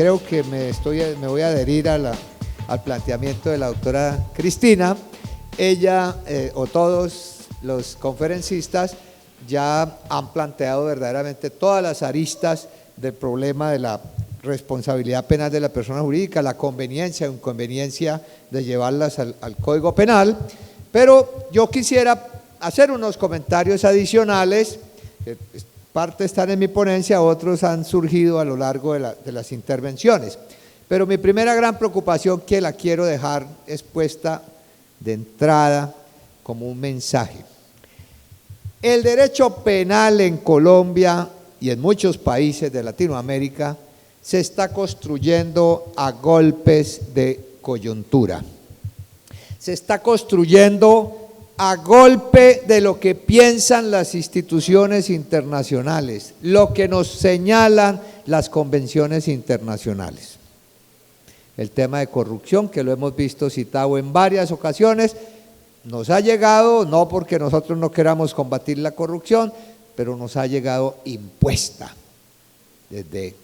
creo que me voy a adherir al planteamiento de la doctora Cristina. Ella o todos los conferencistas ya han planteado verdaderamente todas las aristas del problema de la responsabilidad penal de la persona jurídica, la conveniencia o inconveniencia de llevarlas al Código Penal, pero yo quisiera hacer unos comentarios adicionales, que parte están en mi ponencia, otros han surgido a lo largo de las intervenciones, pero mi primera gran preocupación que la quiero dejar expuesta de entrada como un mensaje. El derecho penal en Colombia y en muchos países de Latinoamérica se está construyendo a golpes de coyuntura. Se está construyendo a golpe de lo que piensan las instituciones internacionales, lo que nos señalan las convenciones internacionales. El tema de corrupción, que lo hemos visto citado en varias ocasiones, nos ha llegado, no porque nosotros no queramos combatir la corrupción, pero nos ha llegado impuesta desde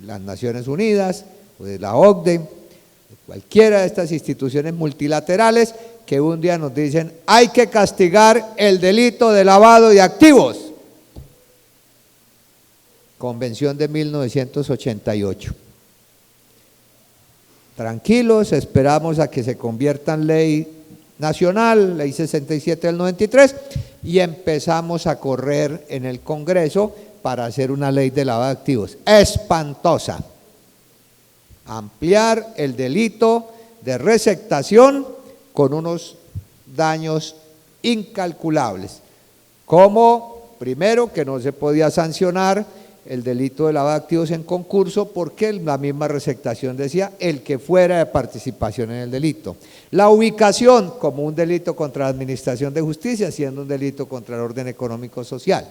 las Naciones Unidas o de la OCDE, de cualquiera de estas instituciones multilaterales que un día nos dicen hay que castigar el delito de lavado de activos. Convención de 1988. Tranquilos, esperamos a que se convierta en ley nacional, ley 67 del 93, y empezamos a correr en el Congreso para hacer una ley de lavado de activos. Espantosa. Ampliar el delito de receptación con unos daños incalculables. Como, primero, que no se podía sancionar el delito de lavado de activos en concurso porque la misma receptación decía el que fuera de participación en el delito. La ubicación como un delito contra la administración de justicia, siendo un delito contra el orden económico social.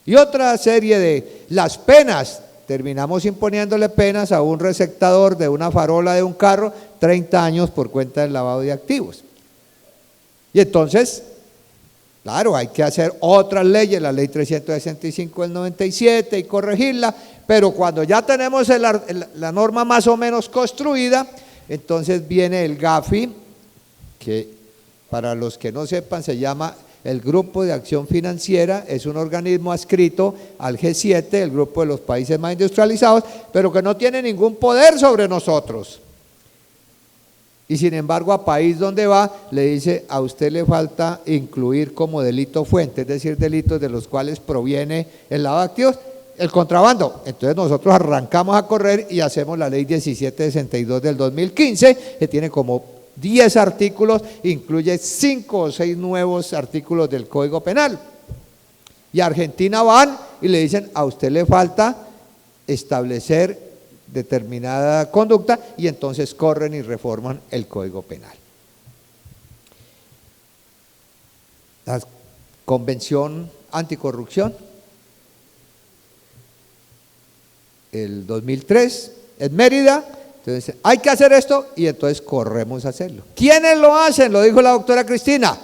Y otra serie de las penas, terminamos imponiéndole penas a un receptador de una farola de un carro, 30 años por cuenta del lavado de activos. Y entonces, claro, hay que hacer otras leyes, la ley 365 del 97 y corregirla, pero cuando ya tenemos la norma más o menos construida, entonces viene el GAFI, que para los que no sepan se llama el Grupo de Acción Financiera, es un organismo adscrito al G7, el grupo de los países más industrializados, pero que no tiene ningún poder sobre nosotros. Y sin embargo, a país donde va, le dice, a usted le falta incluir como delito fuente, es decir, delitos de los cuales proviene el lavado de activos, el contrabando. Entonces nosotros arrancamos a correr y hacemos la ley 1762 del 2015, que tiene como 10 artículos, incluye 5 o 6 nuevos artículos del Código Penal. Y a Argentina van y le dicen, a usted le falta establecer determinada conducta, y entonces corren y reforman el Código Penal. La Convención Anticorrupción, el 2003, en Mérida, entonces hay que hacer esto y entonces corremos a hacerlo. ¿Quiénes lo hacen? Lo dijo la doctora Cristina,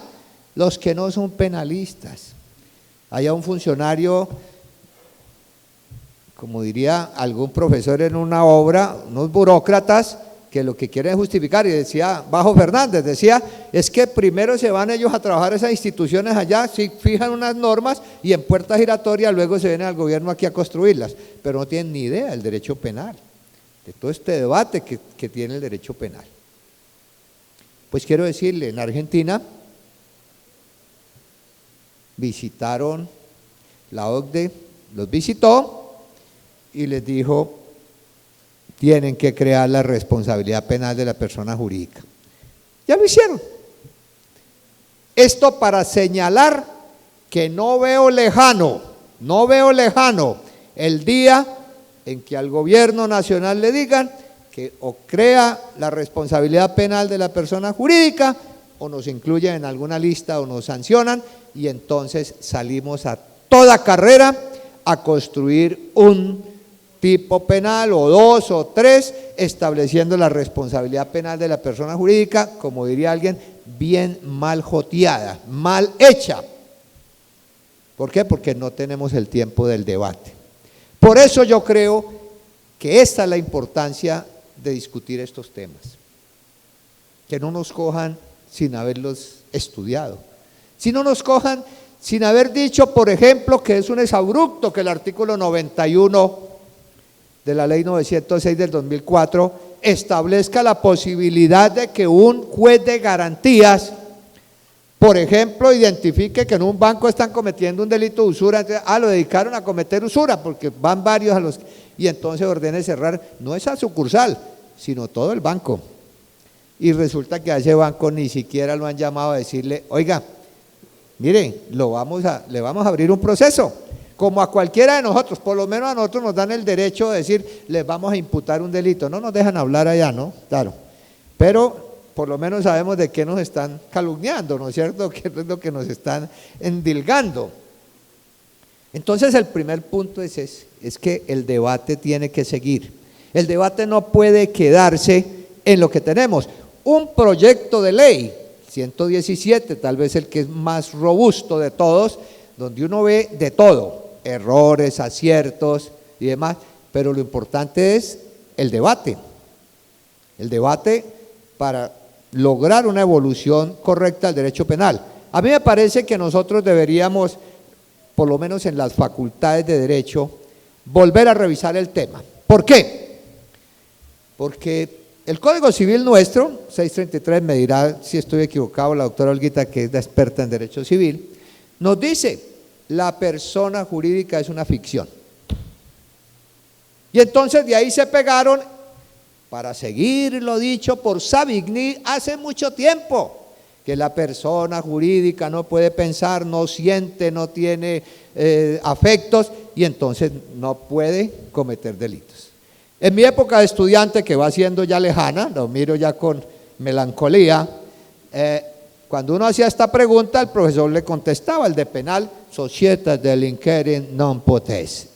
los que no son penalistas. Hay un funcionario, como diría algún profesor en una obra, unos burócratas que lo que quieren es justificar, y decía Bajo Fernández, decía, es que primero se van ellos a trabajar esas instituciones allá, sí, fijan unas normas y en puerta giratoria luego se vienen al gobierno aquí a construirlas, pero no tienen ni idea del derecho penal, de todo este debate que tiene el derecho penal. Pues quiero decirle, en Argentina visitaron, la OCDE los visitó y les dijo, tienen que crear la responsabilidad penal de la persona jurídica. Ya lo hicieron. Esto para señalar que no veo lejano el día en que al gobierno nacional le digan que o crea la responsabilidad penal de la persona jurídica o nos incluyen en alguna lista o nos sancionan, y entonces salimos a toda carrera a construir un tipo penal o 2 o 3 estableciendo la responsabilidad penal de la persona jurídica, como diría alguien, bien mal joteada, mal hecha. ¿Por qué? Porque no tenemos el tiempo del debate. Por eso yo creo que esta es la importancia de discutir estos temas, que no nos cojan sin haberlos estudiado, si no nos cojan sin haber dicho, por ejemplo, que es un exabrupto que el artículo 91 de la ley 906 del 2004 establezca la posibilidad de que un juez de garantías, por ejemplo, identifique que en un banco están cometiendo un delito de usura, entonces, lo dedicaron a cometer usura, porque van varios a los, y entonces ordene cerrar, no esa sucursal, sino todo el banco. Y resulta que a ese banco ni siquiera lo han llamado a decirle, oiga, mire, le vamos a abrir un proceso, como a cualquiera de nosotros, por lo menos a nosotros nos dan el derecho de decir, les vamos a imputar un delito, no nos dejan hablar allá, ¿no? Claro, pero por lo menos sabemos de qué nos están calumniando, ¿no es cierto? ¿Qué es lo que nos están endilgando? Entonces el primer punto es que el debate tiene que seguir, el debate no puede quedarse en lo que tenemos, un proyecto de ley, 117, tal vez el que es más robusto de todos, donde uno ve de todo, errores, aciertos y demás, pero lo importante es el debate para lograr una evolución correcta del derecho penal. A mí me parece que nosotros deberíamos, por lo menos en las facultades de derecho, volver a revisar el tema. ¿Por qué? Porque el Código Civil nuestro, 633, me dirá si estoy equivocado la doctora Olguita, que es la experta en derecho civil, nos dice, la persona jurídica es una ficción. Y entonces de ahí se pegaron, para seguir lo dicho por Savigny hace mucho tiempo, que la persona jurídica no puede pensar, no siente, no tiene afectos, y entonces no puede cometer delitos. En mi época de estudiante, que va siendo ya lejana, lo miro ya con melancolía, cuando uno hacía esta pregunta, el profesor le contestaba, el de penal, societas delinquere non potesse.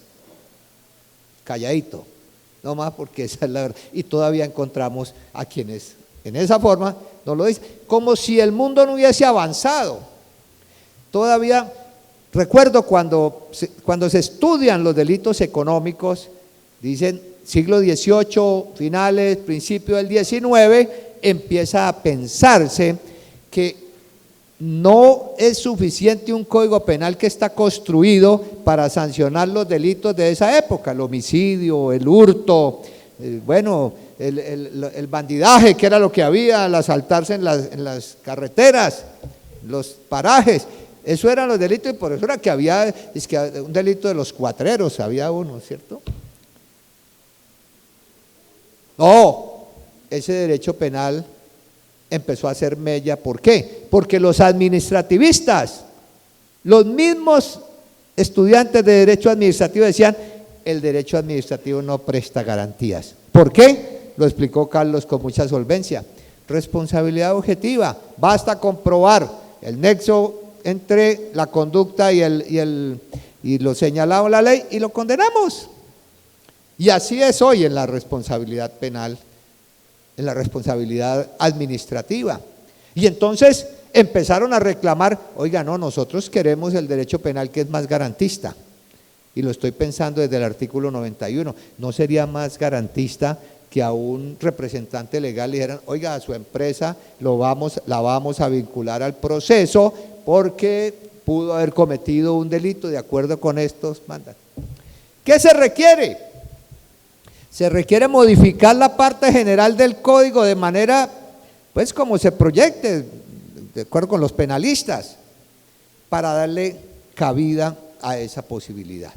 Calladito, no más porque esa es la verdad. Y todavía encontramos a quienes en esa forma nos lo dicen, como si el mundo no hubiese avanzado. Todavía recuerdo cuando se estudian los delitos económicos, dicen siglo XVIII, finales, principio del XIX, empieza a pensarse que no es suficiente un código penal que está construido para sancionar los delitos de esa época, el homicidio, el hurto, el bandidaje, que era lo que había, al asaltarse en las carreteras, los parajes, eso eran los delitos, y por eso era que había, es que un delito de los cuatreros, había uno, ¿cierto? No, ese derecho penal empezó a hacer mella. ¿Por qué? Porque los administrativistas, los mismos estudiantes de derecho administrativo decían, el derecho administrativo no presta garantías. ¿Por qué? Lo explicó Carlos con mucha solvencia. Responsabilidad objetiva, basta comprobar el nexo entre la conducta y lo señalado en la ley y lo condenamos. Y así es hoy en la responsabilidad penal, en la responsabilidad administrativa. Y entonces empezaron a reclamar, oiga, no, nosotros queremos el derecho penal que es más garantista. Y lo estoy pensando desde el artículo 91. ¿No sería más garantista que a un representante legal le dijeran, oiga, a su empresa la vamos a vincular al proceso porque pudo haber cometido un delito de acuerdo con estos mandatos? ¿Qué se requiere? Se requiere modificar la parte general del código de manera, pues como se proyecte, de acuerdo con los penalistas, para darle cabida a esa posibilidad.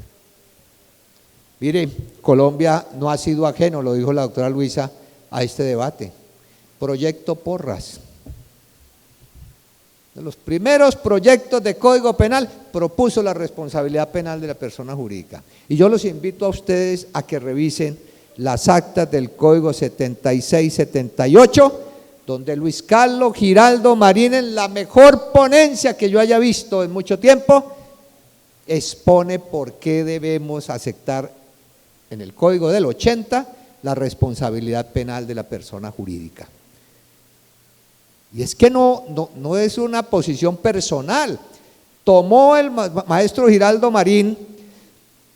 Mire, Colombia no ha sido ajeno, lo dijo la doctora Luisa, a este debate. Proyecto Porras. De los primeros proyectos de Código Penal propuso la responsabilidad penal de la persona jurídica. Y yo los invito a ustedes a que revisen las actas del Código 76-78, donde Luis Carlos Giraldo Marín, en la mejor ponencia que yo haya visto en mucho tiempo, expone por qué debemos aceptar en el Código del 80 la responsabilidad penal de la persona jurídica. Y es que no es una posición personal. Tomó el maestro Giraldo Marín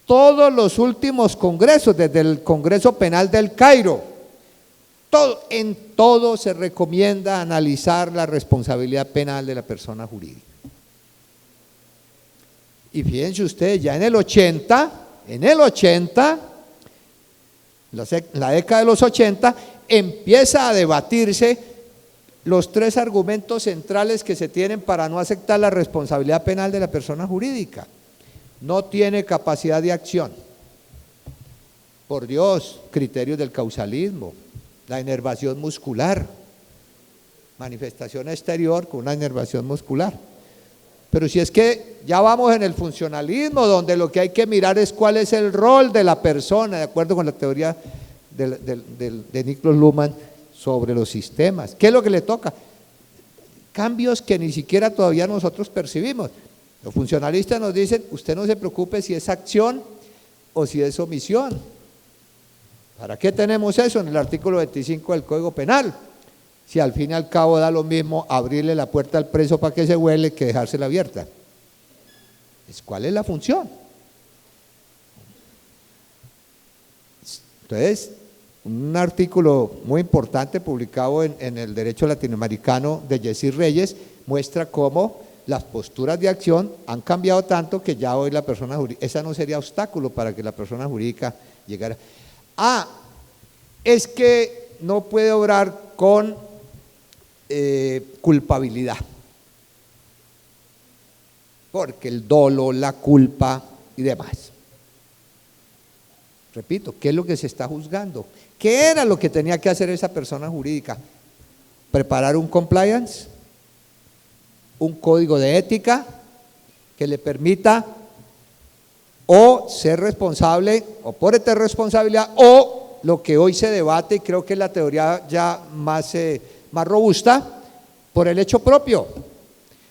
todos los últimos congresos, desde el Congreso Penal del Cairo, en todo se recomienda analizar la responsabilidad penal de la persona jurídica. Y fíjense ustedes, ya en el 80, la década de los 80, empieza a debatirse los tres argumentos centrales que se tienen para no aceptar la responsabilidad penal de la persona jurídica. No tiene capacidad de acción. Por Dios, criterios del causalismo, la inervación muscular, manifestación exterior con una inervación muscular. Pero si es que ya vamos en el funcionalismo, donde lo que hay que mirar es cuál es el rol de la persona, de acuerdo con la teoría de Niklas Luhmann sobre los sistemas. ¿Qué es lo que le toca? Cambios que ni siquiera todavía nosotros percibimos. Los funcionalistas nos dicen, usted no se preocupe si es acción o si es omisión. ¿Para qué tenemos eso en el artículo 25 del Código Penal? Si al fin y al cabo da lo mismo abrirle la puerta al preso para que se huele que dejársela abierta. ¿Cuál es la función? Entonces, un artículo muy importante publicado en el Derecho Latinoamericano de Jessy Reyes muestra cómo las posturas de acción han cambiado tanto que ya hoy la persona jurídica, esa no sería obstáculo para que la persona jurídica llegara. Es que no puede obrar con culpabilidad, porque el dolo, la culpa y demás. Repito, ¿qué es lo que se está juzgando? ¿Qué era lo que tenía que hacer esa persona jurídica? Preparar un compliance, un código de ética que le permita o ser responsable o por esta responsabilidad, o lo que hoy se debate, y creo que es la teoría ya más robusta, por el hecho propio.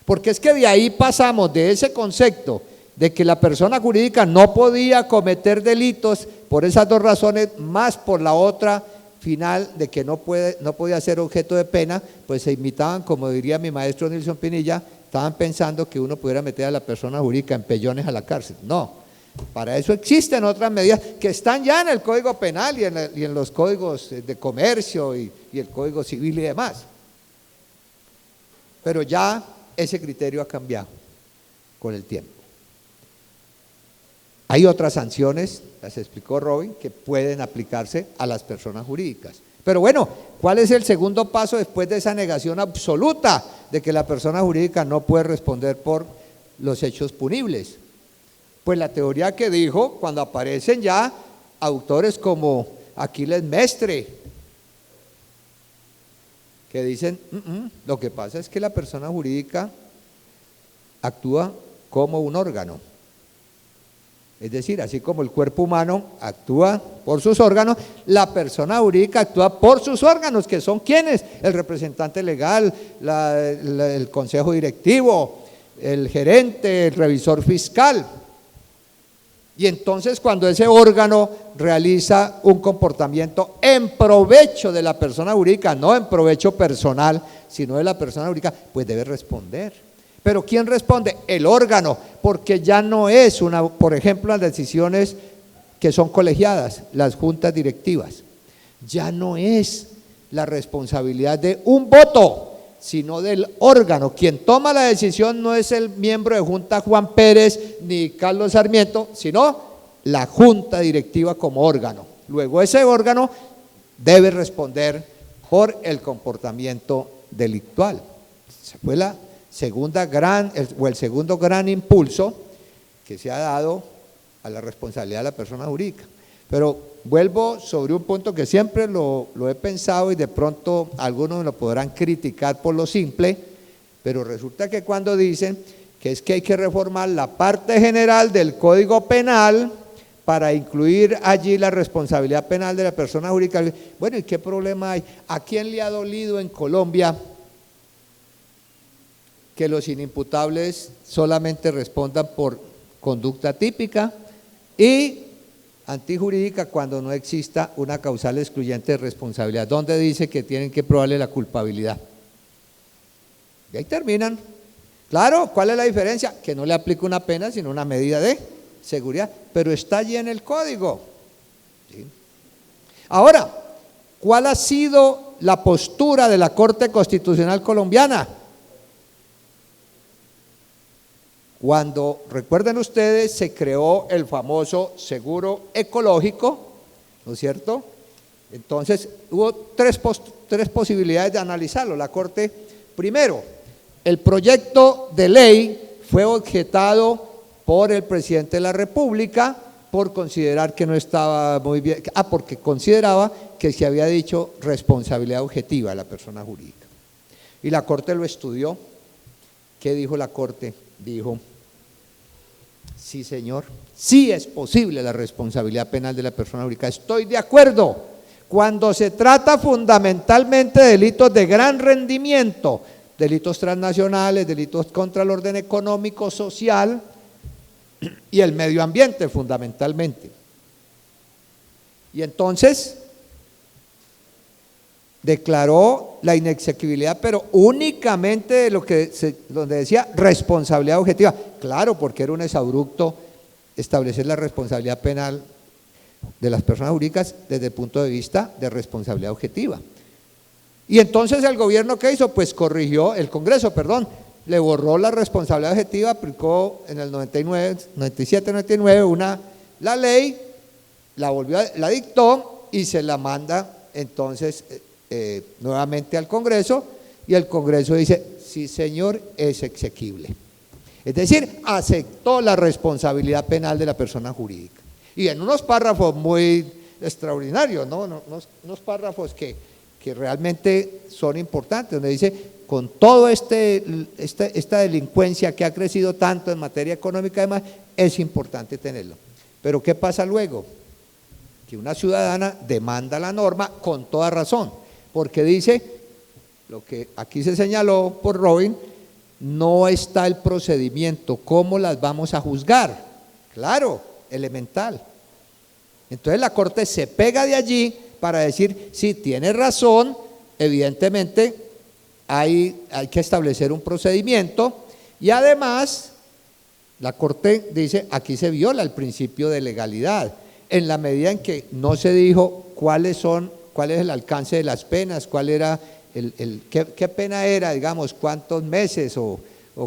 Porque es que de ahí pasamos de ese concepto de que la persona jurídica no podía cometer delitos por esas dos razones, más por la otra final de que no podía ser objeto de pena, pues se imitaban, como diría mi maestro Nilson Pinilla, estaban pensando que uno pudiera meter a la persona jurídica en pellones a la cárcel. No, para eso existen otras medidas que están ya en el Código Penal y en los códigos de comercio y el Código Civil y demás. Pero ya ese criterio ha cambiado con el tiempo. Hay otras sanciones, las explicó Robin, que pueden aplicarse a las personas jurídicas. Pero bueno, ¿cuál es el segundo paso después de esa negación absoluta de que la persona jurídica no puede responder por los hechos punibles? Pues la teoría que dijo, cuando aparecen ya autores como Aquiles Mestre, que dicen, lo que pasa es que la persona jurídica actúa como un órgano. Es decir, así como el cuerpo humano actúa por sus órganos, la persona jurídica actúa por sus órganos, que son ¿quiénes? El representante legal, el consejo directivo, el gerente, el revisor fiscal. Y entonces cuando ese órgano realiza un comportamiento en provecho de la persona jurídica, no en provecho personal, sino de la persona jurídica, pues debe responder. Pero ¿quién responde? El órgano, porque ya no es por ejemplo, las decisiones que son colegiadas, las juntas directivas, ya no es la responsabilidad de un voto, sino del órgano. Quien toma la decisión no es el miembro de junta Juan Pérez ni Carlos Sarmiento, sino la junta directiva como órgano. Luego ese órgano debe responder por el comportamiento delictual. Esa fue el segundo gran impulso que se ha dado a la responsabilidad de la persona jurídica. Pero vuelvo sobre un punto que siempre lo he pensado y de pronto algunos lo podrán criticar por lo simple, pero resulta que cuando dicen que es que hay que reformar la parte general del Código Penal para incluir allí la responsabilidad penal de la persona jurídica, bueno, ¿y qué problema hay? ¿A quién le ha dolido en Colombia que los inimputables solamente respondan por conducta típica y antijurídica cuando no exista una causal excluyente de responsabilidad? ¿Dónde dice que tienen que probarle la culpabilidad? Y ahí terminan. Claro, ¿cuál es la diferencia? Que no le aplica una pena, sino una medida de seguridad, pero está allí en el código. ¿Sí? Ahora, ¿cuál ha sido la postura de la Corte Constitucional colombiana? Cuando, recuerden ustedes, se creó el famoso seguro ecológico, ¿no es cierto? Entonces, hubo tres posibilidades de analizarlo. La Corte, primero, el proyecto de ley fue objetado por el presidente de la República por considerar que no estaba muy bien, porque consideraba que se había dicho responsabilidad objetiva de la persona jurídica. Y la Corte lo estudió. ¿Qué dijo la Corte? Dijo, sí señor, sí es posible la responsabilidad penal de la persona jurídica, estoy de acuerdo, cuando se trata fundamentalmente de delitos de gran rendimiento, delitos transnacionales, delitos contra el orden económico, social y el medio ambiente fundamentalmente. Y entonces declaró la inexequibilidad, pero únicamente de lo que donde decía responsabilidad objetiva. Claro, porque era un exabrupto establecer la responsabilidad penal de las personas jurídicas desde el punto de vista de responsabilidad objetiva. Y entonces el gobierno, ¿qué hizo? Pues corrigió, el Congreso, perdón, le borró la responsabilidad objetiva, aplicó en el 97, 99 la ley, la dictó y se la manda entonces nuevamente al Congreso, y el Congreso dice, sí señor, es exequible. Es decir, aceptó la responsabilidad penal de la persona jurídica. Y en unos párrafos muy extraordinarios, ¿no? Unos párrafos que realmente son importantes, donde dice, con todo esta delincuencia que ha crecido tanto en materia económica, además, es importante tenerlo. Pero ¿qué pasa luego? Que una ciudadana demanda la norma con toda razón, porque dice, lo que aquí se señaló por Robin, no está el procedimiento, ¿cómo las vamos a juzgar? Claro, elemental. Entonces la Corte se pega de allí para decir, sí, tiene razón, evidentemente hay que establecer un procedimiento, y además la Corte dice, aquí se viola el principio de legalidad, en la medida en que no se dijo cuál es el alcance de las penas, cuál era qué pena era, digamos, cuántos meses o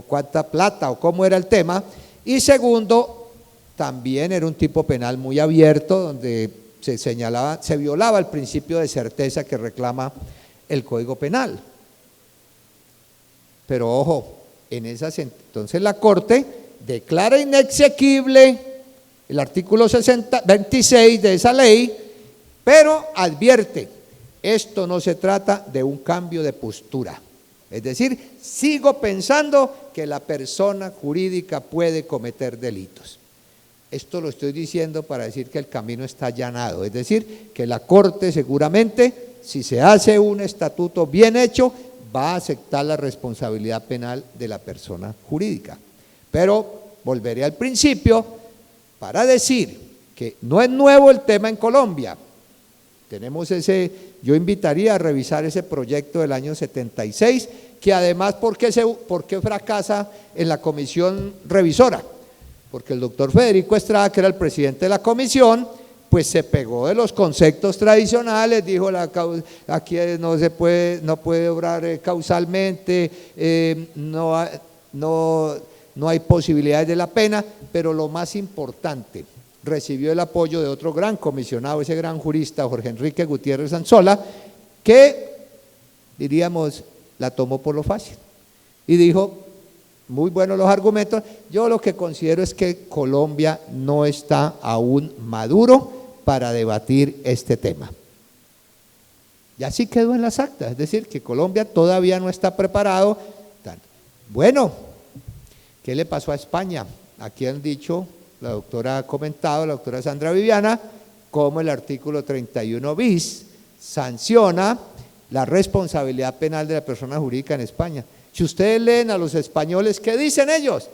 cuánta plata o cómo era el tema. Y segundo, también era un tipo penal muy abierto, donde se violaba el principio de certeza que reclama el Código Penal. Pero ojo, entonces la Corte declara inexequible el artículo 26 de esa ley, pero advierte, esto no se trata de un cambio de postura. Es decir, sigo pensando que la persona jurídica puede cometer delitos. Esto lo estoy diciendo para decir que el camino está allanado, es decir, que la Corte seguramente, si se hace un estatuto bien hecho, va a aceptar la responsabilidad penal de la persona jurídica. Pero volveré al principio para decir que no es nuevo el tema en Colombia. Tenemos yo invitaría a revisar ese proyecto del año 76, que además, ¿por qué fracasa en la comisión revisora? Porque el doctor Federico Estrada, que era el presidente de la comisión, pues se pegó de los conceptos tradicionales, dijo aquí no puede obrar causalmente, no hay posibilidades de la pena, pero lo más importante, recibió el apoyo de otro gran comisionado, ese gran jurista, Jorge Enrique Gutiérrez Anzola, que, diríamos, la tomó por lo fácil y dijo, muy buenos los argumentos, yo lo que considero es que Colombia no está aún maduro para debatir este tema. Y así quedó en las actas, es decir, que Colombia todavía no está preparado. Bueno, ¿qué le pasó a España? Aquí han dicho, la doctora ha comentado, la doctora Sandra Viviana, cómo el artículo 31 bis sanciona la responsabilidad penal de la persona jurídica en España. Si ustedes leen a los españoles, ¿qué dicen ellos?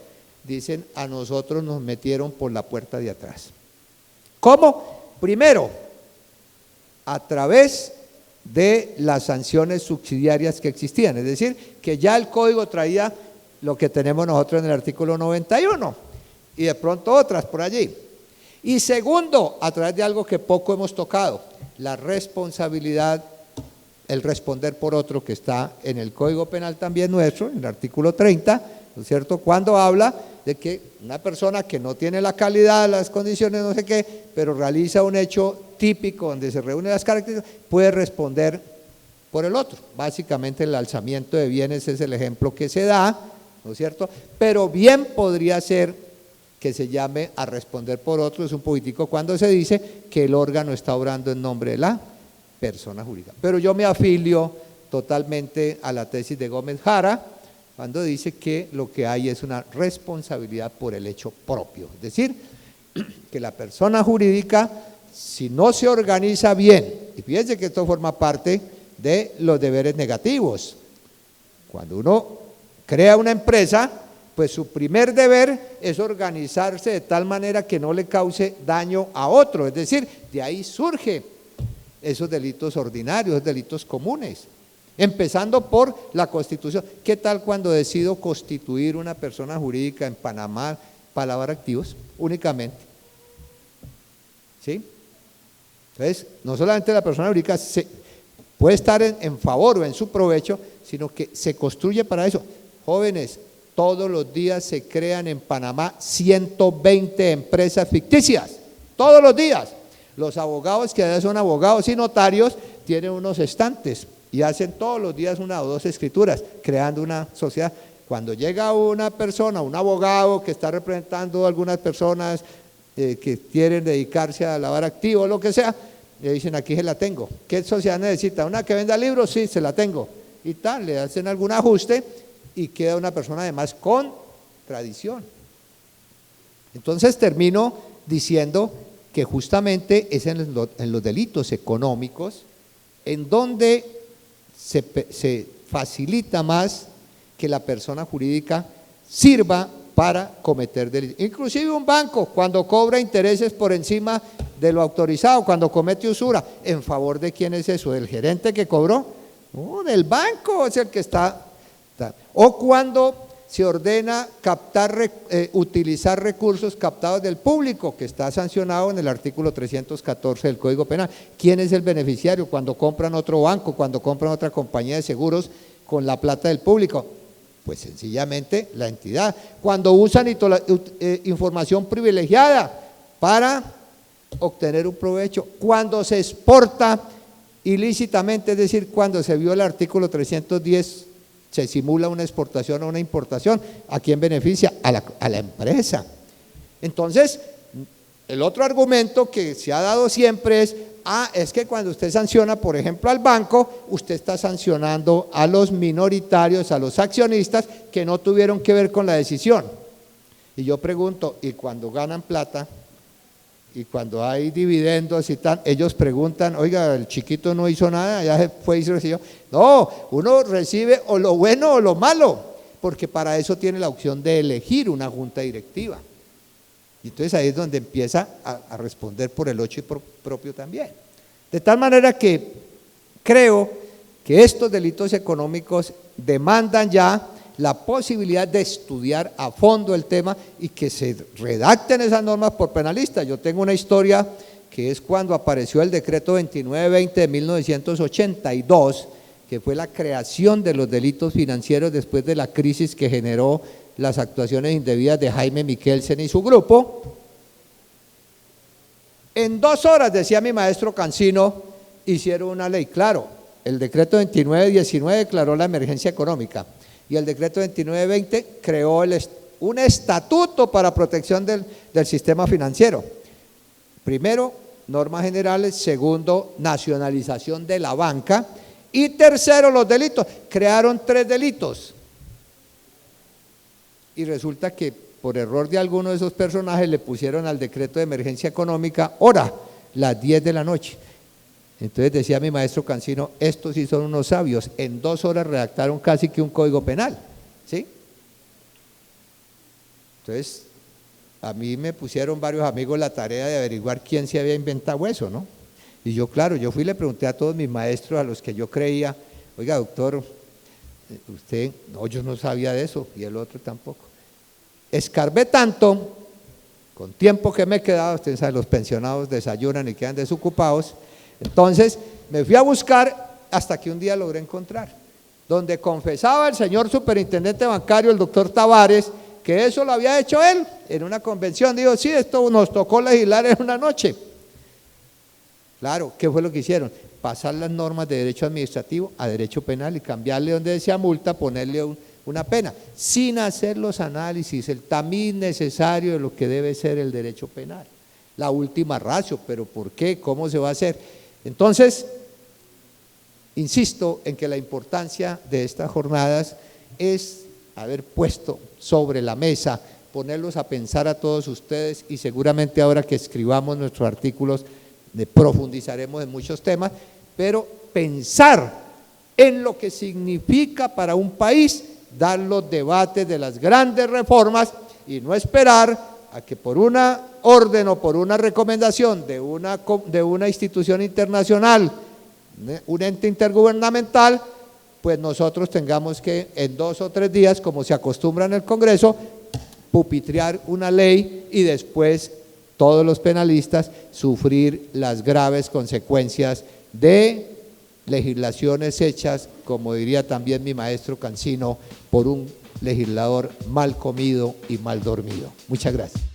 Dicen, a nosotros nos metieron por la puerta de atrás. ¿Cómo? Primero, a través de las sanciones subsidiarias que existían, es decir, que ya el código traía lo que tenemos nosotros en el artículo 91 y de pronto otras por allí. Y segundo, a través de algo que poco hemos tocado, la responsabilidad, el responder por otro, que está en el Código Penal también nuestro, en el artículo 30, ¿no es cierto?, cuando habla de que una persona que no tiene la calidad, las condiciones, no sé qué, pero realiza un hecho típico donde se reúnen las características, puede responder por el otro. Básicamente el alzamiento de bienes es el ejemplo que se da, ¿no es cierto?, pero bien podría ser que se llame a responder por otro, es un poquitico cuando se dice que el órgano está obrando en nombre de la persona jurídica. Pero yo me afilio totalmente a la tesis de Gómez Jara, cuando dice que lo que hay es una responsabilidad por el hecho propio, es decir, que la persona jurídica, si no se organiza bien, y fíjense que esto forma parte de los deberes negativos, cuando uno crea una empresa, pues su primer deber es organizarse de tal manera que no le cause daño a otro, es decir, de ahí surge esos delitos ordinarios, esos delitos comunes, empezando por la constitución. ¿Qué tal cuando decido constituir una persona jurídica en Panamá para lavar activos únicamente? ¿Sí? Entonces, no solamente la persona jurídica puede estar en favor o en su provecho, sino que se construye para eso. Jóvenes, todos los días se crean en Panamá 120 empresas ficticias, todos los días. Los abogados que ya son abogados y notarios tienen unos estantes y hacen todos los días una o dos escrituras, creando una sociedad. Cuando llega una persona, un abogado que está representando a algunas personas que quieren dedicarse a lavar activos, lo que sea, le dicen: aquí se la tengo. ¿Qué sociedad necesita? ¿Una que venda libros? Sí, se la tengo. Y tal, le hacen algún ajuste y queda una persona además con tradición. Entonces termino diciendo que justamente es en los delitos económicos en donde se facilita más que la persona jurídica sirva para cometer delitos. Inclusive un banco, cuando cobra intereses por encima de lo autorizado, cuando comete usura, ¿en favor de quién es eso? ¿Del gerente que cobró? No, del banco es el que está. O cuando se ordena utilizar recursos captados del público, que está sancionado en el artículo 314 del Código Penal. ¿Quién es el beneficiario? Cuando compran otro banco, cuando compran otra compañía de seguros con la plata del público. Pues sencillamente la entidad. Cuando usan información privilegiada para obtener un provecho. Cuando se exporta ilícitamente, es decir, cuando se viola el artículo 310, se simula una exportación o una importación. ¿A quién beneficia? A la empresa. Entonces, el otro argumento que se ha dado siempre es que cuando usted sanciona, por ejemplo, al banco, usted está sancionando a los minoritarios, a los accionistas que no tuvieron que ver con la decisión. Y yo pregunto, ¿y cuando ganan plata? Y cuando hay dividendos y tal, ellos preguntan: oiga, el chiquito no hizo nada, ya se fue y se recibió. No, uno recibe o lo bueno o lo malo, porque para eso tiene la opción de elegir una junta directiva. Y entonces ahí es donde empieza a responder por el hecho propio también. De tal manera que creo que estos delitos económicos demandan ya la posibilidad de estudiar a fondo el tema y que se redacten esas normas por penalistas. Yo tengo una historia que es cuando apareció el decreto 2920 de 1982, que fue la creación de los delitos financieros después de la crisis que generó las actuaciones indebidas de Jaime Mikkelsen y su grupo. En 2 horas, decía mi maestro Cancino, hicieron una ley. Claro, el decreto 2919 declaró la emergencia económica y el decreto 2920 creó un estatuto para protección del sistema financiero. Primero, normas generales. Segundo, nacionalización de la banca. Y tercero, los delitos. Crearon 3 delitos. Y resulta que por error de alguno de esos personajes le pusieron al decreto de emergencia económica hora, las 10 de la noche. Entonces decía mi maestro Cancino: estos sí son unos sabios, en 2 horas redactaron casi que un código penal, ¿sí? Entonces, a mí me pusieron varios amigos la tarea de averiguar quién se había inventado eso, ¿no? Y yo, claro, yo fui y le pregunté a todos mis maestros, a los que yo creía: oiga, doctor, usted, no, yo no sabía de eso, y el otro tampoco. Escarbé tanto con tiempo que me quedaba, ustedes saben, los pensionados desayunan y quedan desocupados, entonces me fui a buscar hasta que un día logré encontrar, donde confesaba el señor superintendente bancario, el doctor Tavares, que eso lo había hecho él en una convención. Dijo, sí, esto nos tocó legislar en una noche. Claro, ¿qué fue lo que hicieron? Pasar las normas de derecho administrativo a derecho penal y cambiarle donde decía multa, ponerle una pena, sin hacer los análisis, el tamiz necesario de lo que debe ser el derecho penal. La última ratio, pero ¿por qué? ¿Cómo se va a hacer? Entonces, insisto en que la importancia de estas jornadas es haber puesto sobre la mesa, ponerlos a pensar a todos ustedes, y seguramente ahora que escribamos nuestros artículos profundizaremos en muchos temas, pero pensar en lo que significa para un país dar los debates de las grandes reformas y no esperar a que por una orden o por una recomendación de una institución internacional, un ente intergubernamental, pues nosotros tengamos que en 2 o 3 días, como se acostumbra en el Congreso, pupitrear una ley y después todos los penalistas sufrir las graves consecuencias de legislaciones hechas, como diría también mi maestro Cancino, por un legislador mal comido y mal dormido. Muchas gracias.